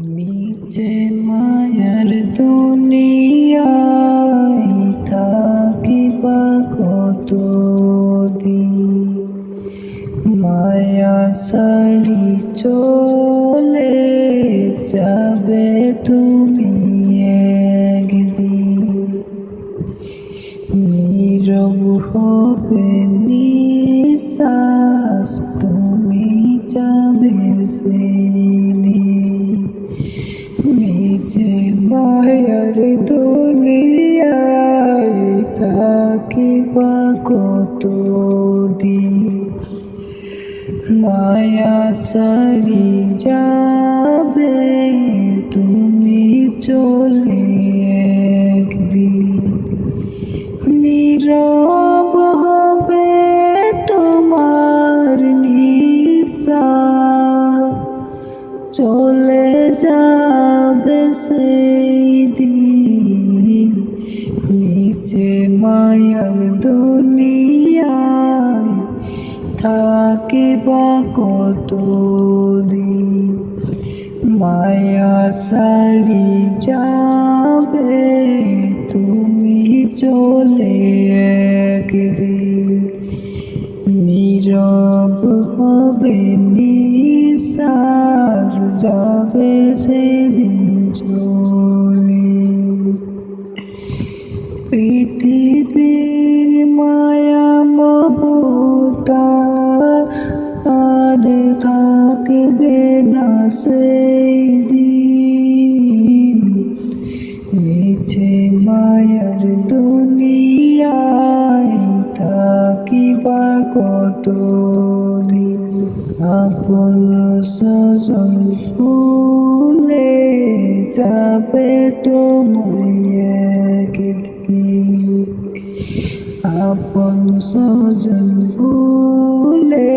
নিচে মায়ার দুনিয়ায় থাকিবা কতদিন, মায়া ছাড়ি চলে যাবে তুমি একদিন। নীরব হবে নিঃশ্বাস তুমি যাবে সেদিন। নিচে মায়ার দুনিয়ায় থাকিবা কতদিন, মায়া ছাড়ি যাবে তুমি চলে একদিন। নীরব হবে তোমার নিঃশ্বাস, চলে যাবে সেই দিন। নিচে মায়ার দুনিয়ায় থাকিবা কতদিন, মায়া ছাড়ি যাবে তুমি চলে একদিন। নীরব হবে নিঃশ্বাস যাবে সেদিন চলে। পৃথিবীর মায়া মমতা আর থাকবে না সেই দিন। নিচে মায়ার দুনিয়ায় থাকিবা কতদিন, আপন স্বজন ভুলে যাবে তোমায় একদিন। আপন স্বজন ভুলে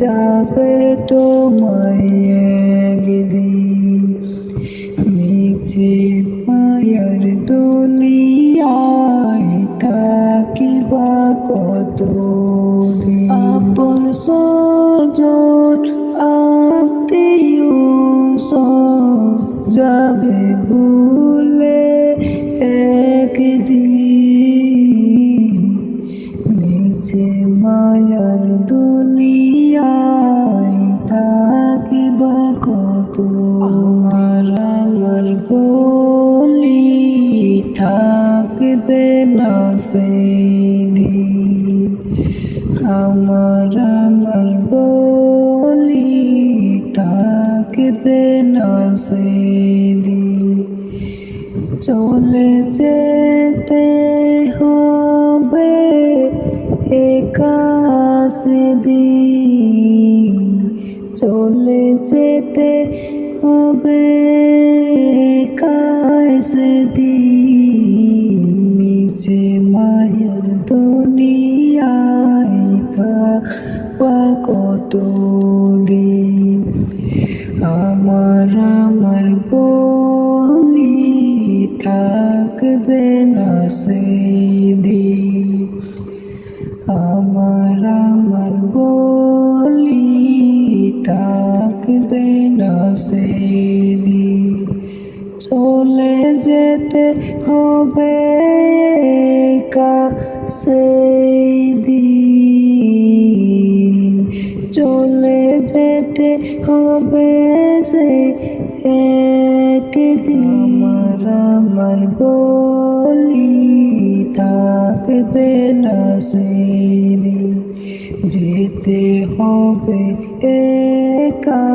যাবে তোমায় একদিন। নিচে মায়ার দুনিয়ায় থাকিবা কতদিন, আপন স্বজন আত্মীয় সব যাবে ভুলে একদিন। নিচে মায়ার দুনিয়ায় থাকিবা কতদিন, আমার বলি থাকবে না সেদিন। আমার বলি থাকবে না সেদিন। চলে যেতে হবে একা সেদিন, চলে যেতে হবে একা সেদিন। নিচে মায়ার দুনিয়ায় থাকবা কতদিন, আমার বলি থাকবে না সেদিন। আমার বলি থাকবে না সেদিন। চলে যেতে হবে একা সেদিন, চলে যেতে হবে সে একদিন। আমার বলি থাকবে না সেদিন, যেতে হবে একা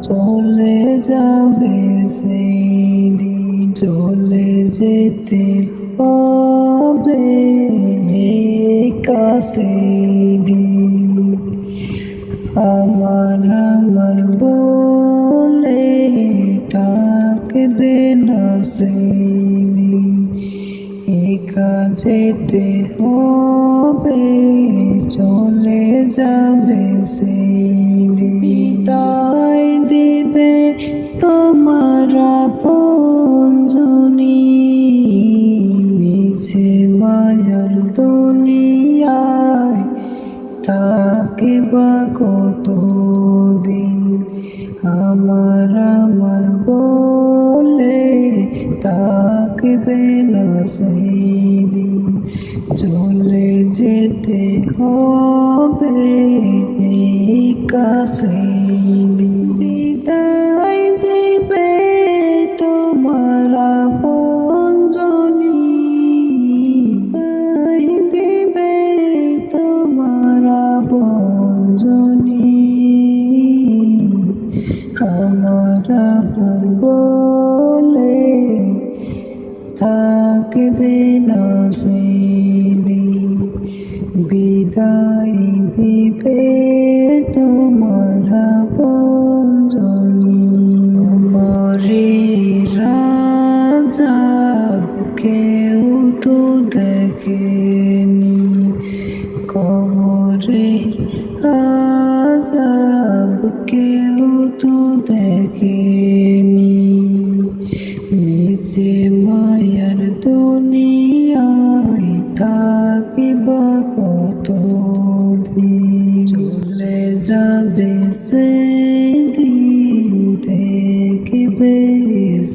চলে যাবে সেদিন। চলে যেতে হবে একা সেদিন। আমার বলে থাকবে না সেদিন, একা যেতে হবে চলে যাবে সেদিন। বিদায় দিবে তোমার আপনজনী, নিচে মায়ার দুনিয়ায় থাকিবা কতদিন, আমার আমার বলে থাকবে না সেদিন, চলে যেতে হবে এই কাছে বিদায় দেবে তোমার আপনজনী, বিদায় দেবে তোমার আপনজনী, আমার আপন বলে থাকবে না সেদিন, বিদায় দিবে তোমার আপনজনী। মরে রাজা কেউ তো দেখেনি, কবরে আজাব কেউ তো দেখেনি, নিচে মায়ার দুনিয়ায় থাকিবা কতদিন, চলে যাবে সেদিন দেখবে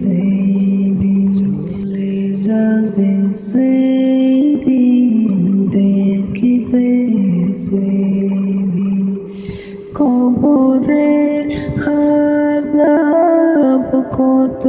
সেদিন, চলে যাবে সেদিন দেখবে সেদিন, কবরে আযাব কত